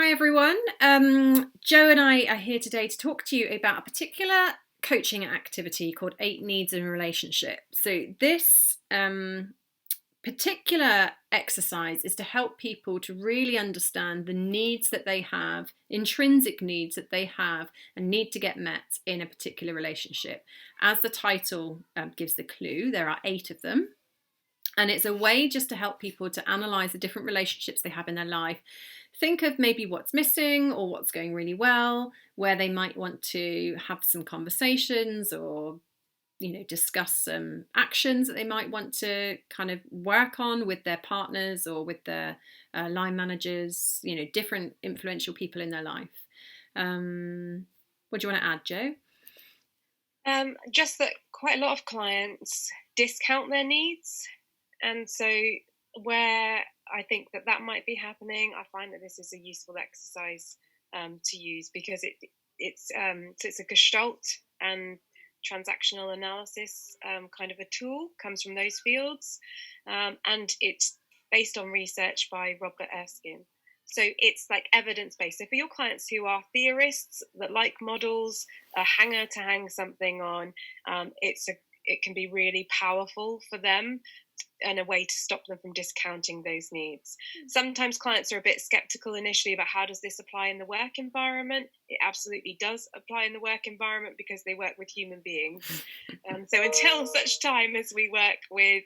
Hi everyone. Joe and I are here today to talk to you about a particular coaching activity called 8 Needs in a Relationship. So this particular exercise is to help people to really understand the needs that they have, intrinsic needs that they have and need to get met in a particular relationship. As the title gives the clue, there are 8 of them. And it's a way just to help people to analyse the different relationships they have in their life. Think of maybe what's missing or what's going really well, where they might want to have some conversations or, discuss some actions that they might want to kind of work on with their partners or with their line managers, different influential people in their life. What do you want to add, Joe? Just that quite a lot of clients discount their needs. And so where I think that might be happening, I find that this is a useful exercise to use because it's a gestalt and transactional analysis kind of a tool, comes from those fields. And it's based on research by Robert Erskine. So it's like evidence-based. So for your clients who are theorists that like models, a hanger to hang something on, it can be really powerful for them and a way to stop them from discounting those needs. Sometimes clients are a bit skeptical initially about how does this apply in the work environment. It absolutely does apply in the work environment because they work with human beings. So until such time as we work with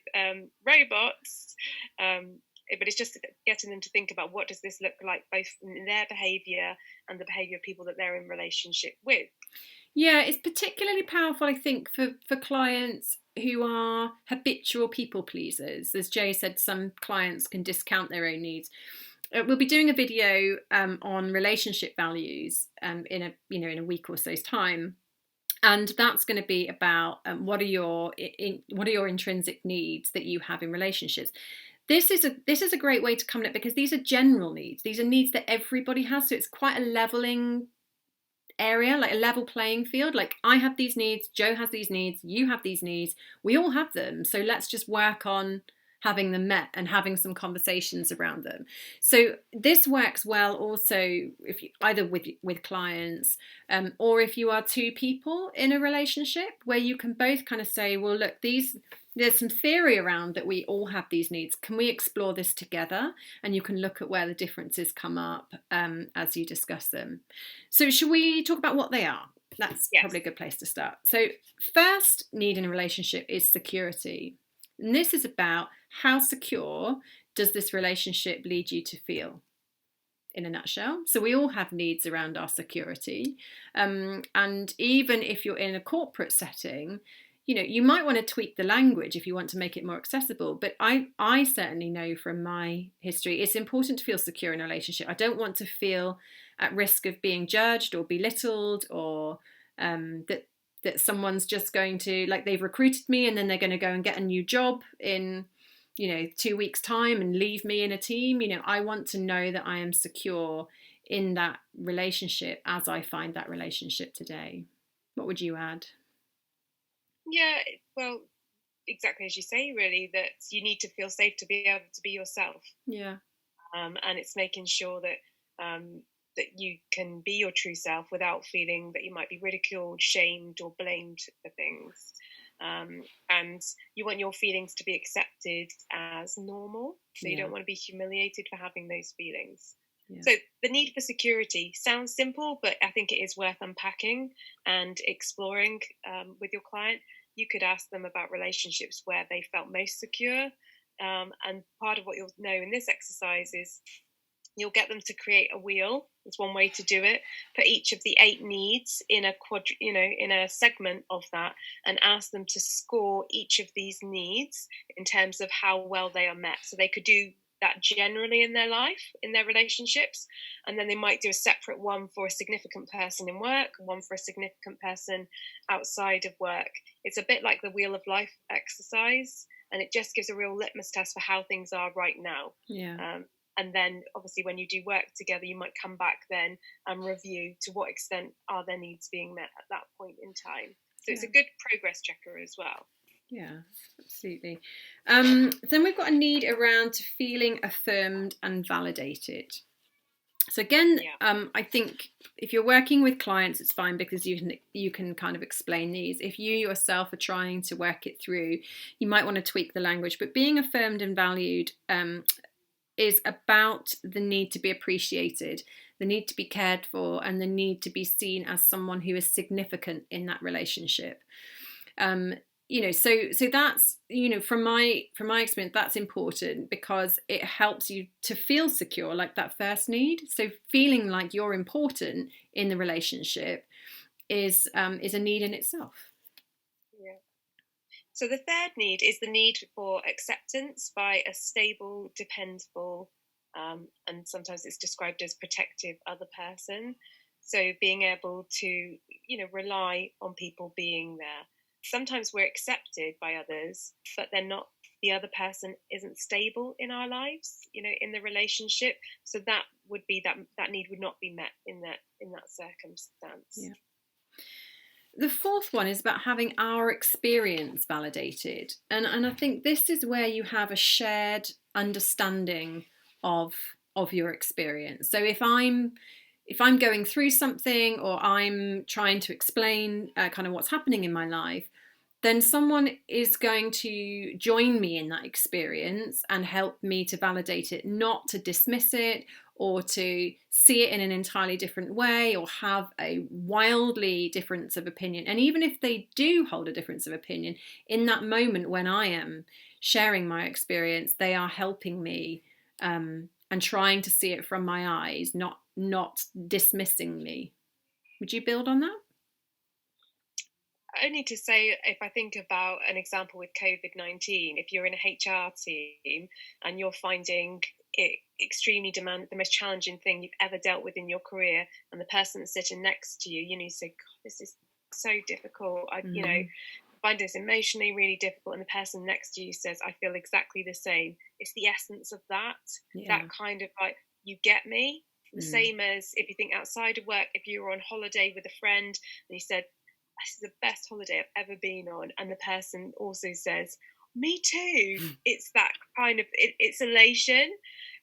robots, but it's just getting them to think about what does this look like both in their behaviour and the behaviour of people that they're in relationship with. Yeah, it's particularly powerful, I think, for clients who are habitual people pleasers. As Jay said, some clients can discount their own needs. We'll be doing a video on relationship values in a week or so's time, and that's going to be about what are your intrinsic needs that you have in relationships. This is a great way to come at it because these are general needs. These are needs that everybody has, so it's quite a leveling area, like a level playing field. Like, I have these needs, Joe has these needs, you have these needs, we all have them, so let's just work on having them met and having some conversations around them. So this works well also if you either with clients or if you are two people in a relationship where you can both kind of say, well, look, there's some theory around that we all have these needs. Can we explore this together? And you can look at where the differences come up as you discuss them. So should we talk about what they are? That's probably a good place to start. So first need in a relationship is security. And this is about how secure does this relationship lead you to feel, in a nutshell. So we all have needs around our security. And even if you're in a corporate setting, you might want to tweak the language if you want to make it more accessible. But I certainly know from my history, it's important to feel secure in a relationship. I don't want to feel at risk of being judged or belittled or that someone's just going to, like, they've recruited me and then they're going to go and get a new job in 2 weeks time and leave me in a team. I want to know that I am secure in that relationship as I find that relationship today. What would you add? Yeah, well, exactly as you say, really, that you need to feel safe to be able to be yourself. Yeah. And it's making sure that that you can be your true self without feeling that you might be ridiculed, shamed, or blamed for things. And you want your feelings to be accepted as normal. So you don't want to be humiliated for having those feelings. Yeah. So the need for security sounds simple, but I think it is worth unpacking and exploring with your client. You could ask them about relationships where they felt most secure. And part of what you'll know in this exercise is you'll get them to create a wheel. It's one way to do it. Put each of the 8 needs in a segment of that, and ask them to score each of these needs in terms of how well they are met. So they could do that generally in their life, in their relationships, and then they might do a separate one for a significant person in work, one for a significant person outside of work. It's a bit like the Wheel of Life exercise, and it just gives a real litmus test for how things are right now. Yeah. And then obviously when you do work together, you might come back then and review to what extent are their needs being met at that point in time. So it's a good progress checker as well. Yeah, absolutely. Then we've got a need around feeling affirmed and validated. So again, Yeah. I think if you're working with clients, it's fine because you can kind of explain these. If you yourself are trying to work it through, you might want to tweak the language. But being affirmed and valued is about the need to be appreciated, the need to be cared for, and the need to be seen as someone who is significant in that relationship. So that's, from my experience, that's important because it helps you to feel secure, like that first need. So feeling like you're important in the relationship is a need in itself. Yeah. So the third need is the need for acceptance by a stable, dependable, and sometimes it's described as protective other person. So being able to, rely on people being there. Sometimes we're accepted by others, but they're not. The other person isn't stable in our lives, in the relationship. So that would be that need would not be met in that circumstance. Yeah. The fourth one is about having our experience validated. And I think this is where you have a shared understanding of your experience. So if I'm going through something, or I'm trying to explain kind of what's happening in my life, then someone is going to join me in that experience and help me to validate it, not to dismiss it or to see it in an entirely different way or have a wildly difference of opinion. And even if they do hold a difference of opinion, in that moment when I am sharing my experience, they are helping me and trying to see it from my eyes, not dismissing me. Would you build on that? Only to say, if I think about an example with COVID-19, if you're in a HR team and you're finding it extremely the most challenging thing you've ever dealt with in your career, and the person that's sitting next to you, you say, God, this is so difficult. I find this emotionally really difficult. And the person next to you says, I feel exactly the same. It's the essence of that kind of like, you get me. The same as if you think outside of work, if you were on holiday with a friend and you said, this is the best holiday I've ever been on, and the person also says, me too. It's that kind of it's elation.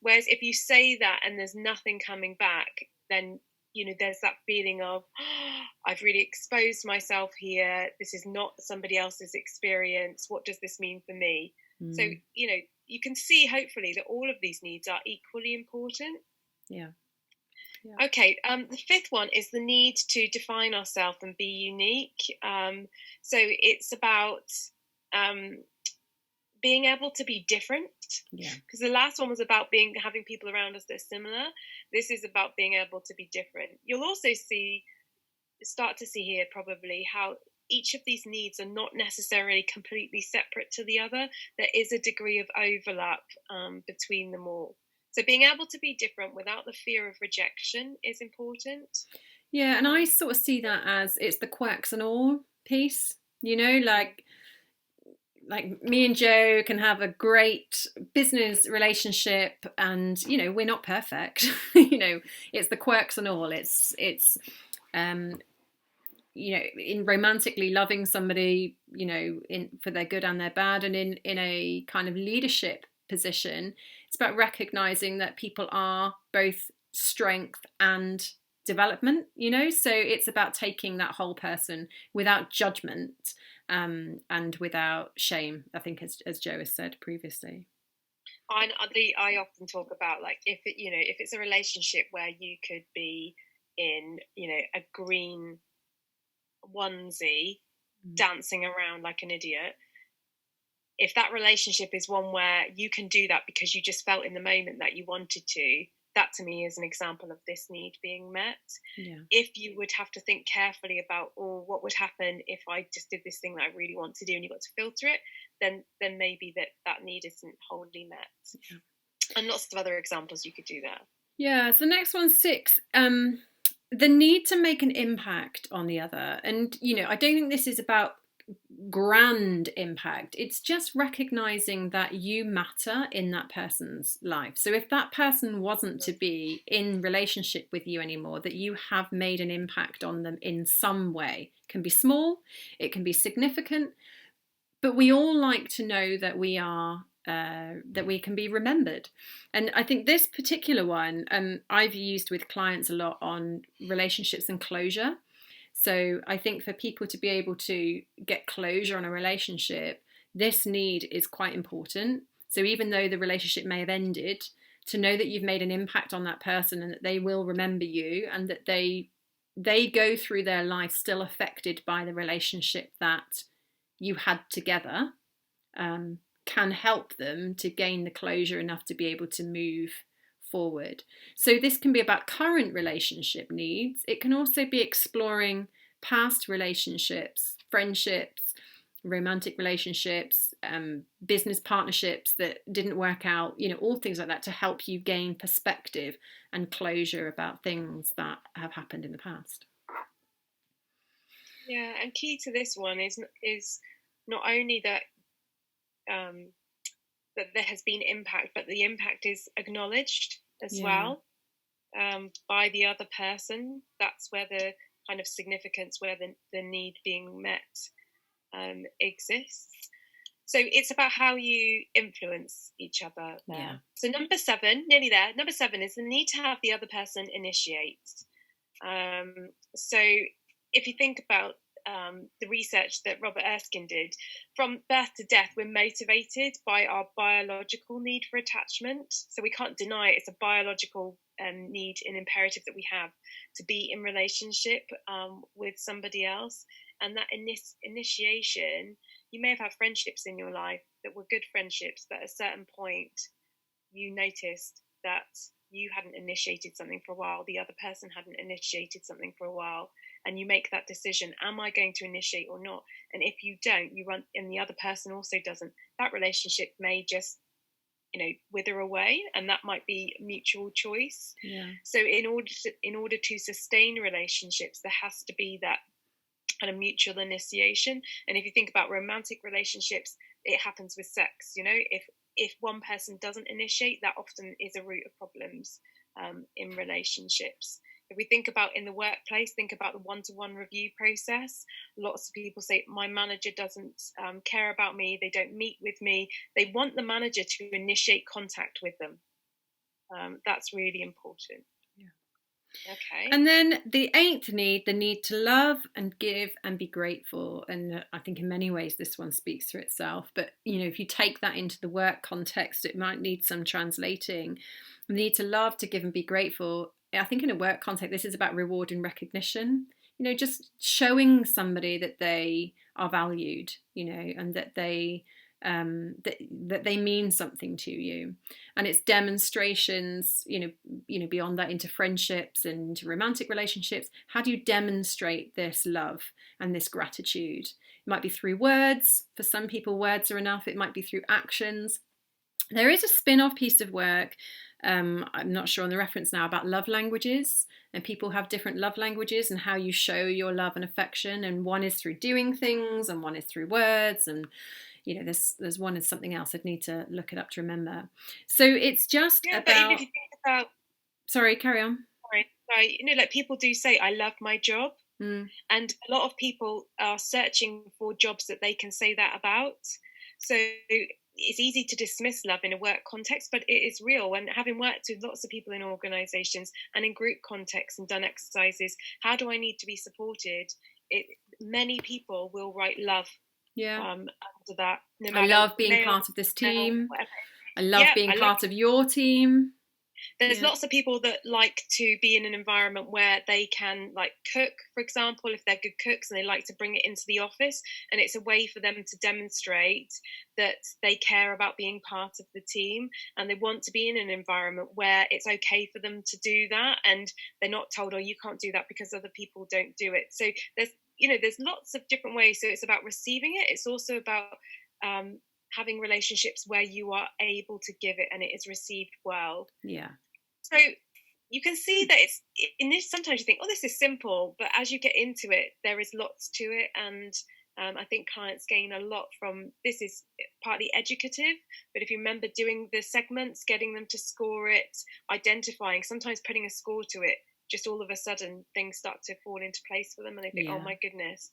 Whereas if you say that and there's nothing coming back, then there's that feeling of, I've really exposed myself here. This is not somebody else's experience. What does this mean for me? So you can see hopefully that all of these needs are equally important. Yeah. Okay, the fifth one is the need to define ourselves and be unique. So it's about being able to be different. Yeah. Because the last one was about having people around us that are similar. This is about being able to be different. You'll also start to see here probably how each of these needs are not necessarily completely separate to the other. There is a degree of overlap between them all. So being able to be different without the fear of rejection is important. Yeah, and I sort of see that as it's the quirks and all piece, like me and Joe can have a great business relationship and, we're not perfect. It's the quirks and all. It's in romantically loving somebody, for their good and their bad, and in a kind of leadership position, it's about recognizing that people are both strength and development, so it's about taking that whole person without judgment and without shame, I think, as Joe has said previously. I often talk about, like, if it's a relationship where you could be in a green onesie dancing around like an idiot, if that relationship is one where you can do that because you just felt in the moment that you wanted to, that to me is an example of this need being met. Yeah. If you would have to think carefully about, what would happen if I just did this thing that I really want to do, and you got to filter it, then maybe that need isn't wholly met. Yeah. And lots of other examples you could do there. Yeah, so next one's 6. The need to make an impact on the other. And, I don't think this is about grand impact. It's just recognizing that you matter in that person's life. So if that person wasn't to be in relationship with you anymore, that you have made an impact on them in some way. It can be small, it can be significant, but we all like to know that we are that we can be remembered. And I think this particular one I've used with clients a lot on relationships and closure. So I think for people to be able to get closure on a relationship, this need is quite important. So even though the relationship may have ended, to know that you've made an impact on that person and that they will remember you, and that they go through their life still affected by the relationship that you had together, can help them to gain the closure enough to be able to move forward. So this can be about current relationship needs. It can also be exploring past relationships, friendships, romantic relationships, business partnerships that didn't work out, all things like that, to help you gain perspective and closure about things that have happened in the past. Yeah, and key to this one is not only that that there has been impact, but the impact is acknowledged as well by the other person. That's where the kind of significance, where the need being met exists. So it's about how you influence each other there. Yeah. So number 7, nearly there. Number 7 is the need to have the other person initiate. So if you think about the research that Robert Erskine did, from birth to death, we're motivated by our biological need for attachment. So we can't deny it's a biological need and imperative that we have to be in relationship with somebody else. And that initiation, you may have had friendships in your life that were good friendships, but at a certain point you noticed that you hadn't initiated something for a while, the other person hadn't initiated something for a while, and you make that decision, am I going to initiate or not? And if you don't, you run, and the other person also doesn't, that relationship may just, wither away, and that might be mutual choice. Yeah. So in order to sustain relationships, there has to be that kind of mutual initiation. And if you think about romantic relationships, it happens with sex. If one person doesn't initiate, that often is a root of problems in relationships. If we think about in the workplace, think about the one-to-one review process. Lots of people say, my manager doesn't care about me, they don't meet with me. They want the manager to initiate contact with them. That's really important. Okay. And then the 8th need, the need to love and give and be grateful. And I think in many ways this one speaks for itself. But, if you take that into the work context, it might need some translating. The need to love, to give and be grateful. I think in a work context, this is about reward and recognition. Just showing somebody that they are valued, and that they that they mean something to you. And it's demonstrations, beyond that, into friendships and into romantic relationships. How do you demonstrate this love and this gratitude? It might be through words. For some people, words are enough. It might be through actions. There is a spin-off piece of work, I'm not sure on the reference now, about love languages, and people have different love languages and how you show your love and affection, and one is through doing things and one is through words, and there's one is something else. I'd need to look it up to remember. So it's just about... But even if you think about... Sorry, carry on. Sorry. Like people do say, I love my job. And a lot of people are searching for jobs that they can say that about. So it's easy to dismiss love in a work context, but it is real. And having worked with lots of people in organisations and in group contexts and done exercises, how do I need to be supported? Many people will write love. Yeah. Under that. I love being part of this team. I love being part of your team. There's lots of people that like to be in an environment where they can cook, for example, if they're good cooks, and they like to bring it into the office, and it's a way for them to demonstrate that they care about being part of the team, and they want to be in an environment where it's okay for them to do that, and they're not told, oh, you can't do that because other people don't do it. So there's lots of different ways. So it's about receiving it. It's also about having relationships where you are able to give it and it is received well. Yeah. So you can see that it's in this. Sometimes you think, oh, this is simple, but as you get into it, there is lots to it, and I think clients gain a lot from this. Is partly educative, but if you remember doing the segments, getting them to score it, identifying, sometimes putting a score to it, just all of a sudden things start to fall into place for them, and they think, oh my goodness.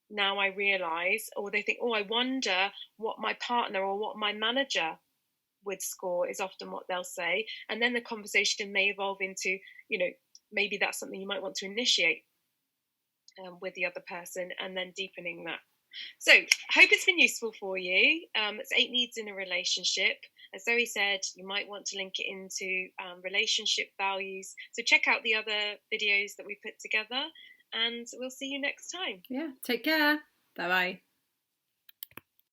now I realise, or they think, oh, I wonder what my partner or what my manager would score, is often what they'll say. And then the conversation may evolve into, maybe that's something you might want to initiate with the other person, and then deepening that. So, hope it's been useful for you. It's 8 needs in a relationship. As Zoe said, you might want to link it into relationship values. So check out the other videos that we put together, and we'll see you next time. Yeah, take care. Bye-bye.